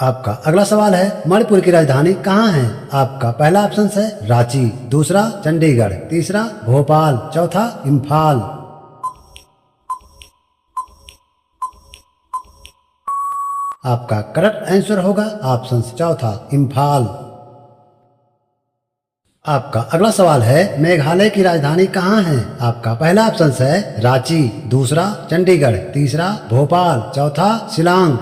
आपका अगला सवाल है, मणिपुर की राजधानी कहाँ है? आपका पहला ऑप्शन है रांची, दूसरा चंडीगढ़, तीसरा भोपाल, चौथा इम्फाल। आपका करेक्ट आंसर होगा ऑप्शन चौथा इम्फाल। आपका अगला सवाल है, मेघालय की राजधानी कहाँ है? आपका पहला ऑप्शन है रांची, दूसरा चंडीगढ़, तीसरा भोपाल, चौथा शिलांग।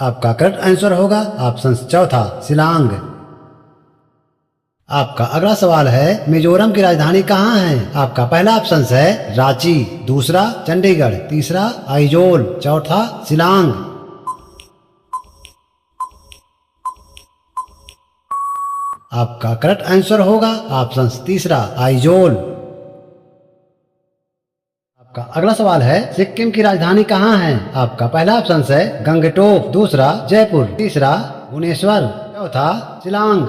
आपका करेक्ट आंसर होगा ऑप्शन चौथा शिलांग। आपका अगला सवाल है, मिजोरम की राजधानी कहाँ है? आपका पहला ऑप्शन है रांची, दूसरा चंडीगढ़, तीसरा आइजोल, चौथा शिलांग। आपका करेक्ट आंसर होगा ऑप्शन तीसरा आइजोल। आपका अगला सवाल है, सिक्किम की राजधानी कहाँ है? आपका पहला ऑप्शन है गंगटोक, दूसरा जयपुर, तीसरा भुवनेश्वर, चौथा शिलांग।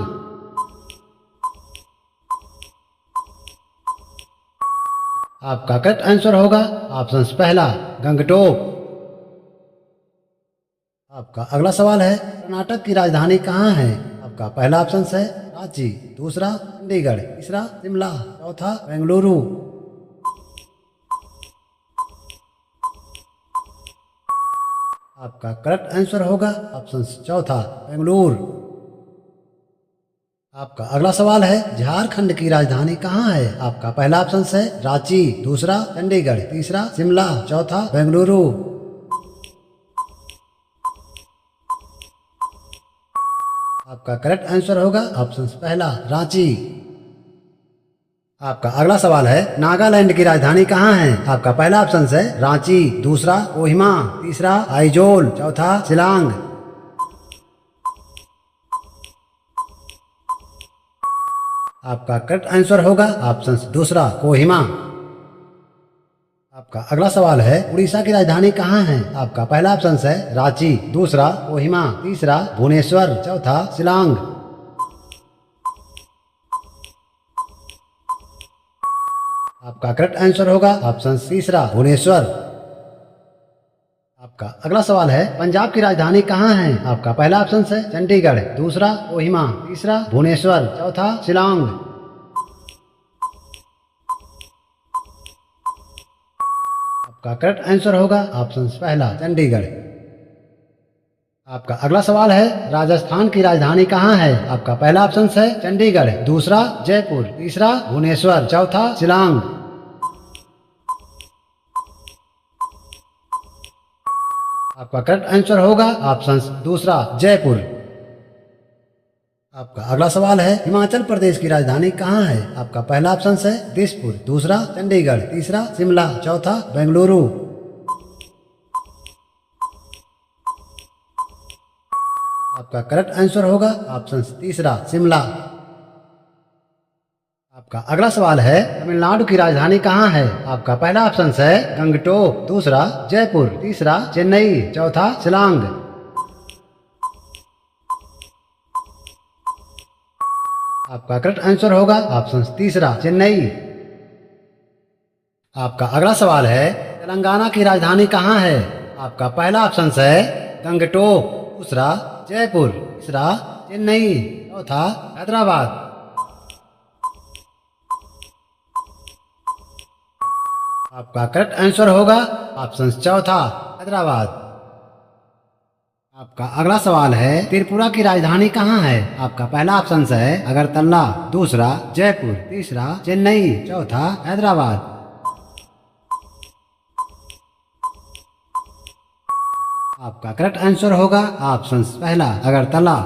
आपका करेक्ट आंसर होगा ऑप्शन पहला गंगटोक। आपका अगला सवाल है, कर्नाटक की राजधानी कहाँ है? आपका पहला ऑप्शन है रांची, दूसरा चंडीगढ़, तीसरा शिमला, चौथा बेंगलुरु। आपका करेक्ट आंसर होगा ऑप्शन चौथा बेंगलुरु। आपका अगला सवाल है, झारखंड की राजधानी कहाँ है? आपका पहला ऑप्शन है रांची, दूसरा चंडीगढ़, तीसरा शिमला, चौथा बेंगलुरु। आपका करेक्ट आंसर होगा ऑप्शन पहला रांची। आपका अगला सवाल है, नागालैंड की राजधानी कहाँ है? आपका पहला ऑप्शन है रांची, दूसरा कोहिमा, तीसरा आइजोल, चौथा शिलांग। आपका करेक्ट आंसर होगा ऑप्शन दूसरा कोहिमा। आपका अगला सवाल है, उड़ीसा की राजधानी कहाँ है? आपका पहला ऑप्शन है रांची, दूसरा कोहिमा, तीसरा भुवनेश्वर, चौथा शिलांग। आपका करेक्ट आंसर होगा ऑप्शन तीसरा भुवनेश्वर। आपका अगला सवाल है, पंजाब की राजधानी कहाँ है? आपका पहला ऑप्शन है चंडीगढ़, दूसरा कोहिमा, तीसरा भुवनेश्वर, चौथा शिलांग। आपका करेक्ट आंसर होगा ऑप्शन पहला चंडीगढ़। आपका अगला सवाल है, राजस्थान की राजधानी कहाँ है? आपका पहला ऑप्शन है चंडीगढ़, दूसरा जयपुर, तीसरा भुवनेश्वर, चौथा शिलांग। आपका करेक्ट आंसर होगा ऑप्शन दूसरा जयपुर। आपका अगला सवाल है, हिमाचल प्रदेश की राजधानी कहाँ है? आपका पहला ऑप्शन है दिसपुर, दूसरा चंडीगढ़, तीसरा शिमला, चौथा बेंगलुरु। आपका करेक्ट आंसर होगा ऑप्शन तीसरा शिमला। आपका अगला सवाल है, तमिलनाडु की राजधानी कहाँ है? आपका पहला ऑप्शन है गंगटोक, दूसरा जयपुर, तीसरा चेन्नई, चौथा शिलांग। आपका करेक्ट आंसर होगा ऑप्शन तीसरा चेन्नई। आपका अगला सवाल है, तेलंगाना की राजधानी कहाँ है? आपका पहला ऑप्शन है गंगटोक, दूसरा जयपुर, तीसरा चेन्नई, चौथा हैदराबाद। आपका करेक्ट आंसर होगा ऑप्शन चौथा हैदराबाद। आपका अगला सवाल है, त्रिपुरा की राजधानी कहाँ है? आपका पहला ऑप्शन है अगरतला, दूसरा जयपुर, तीसरा चेन्नई, चौथा हैदराबाद। आपका करेक्ट आंसर होगा ऑप्शन पहला अगरतला।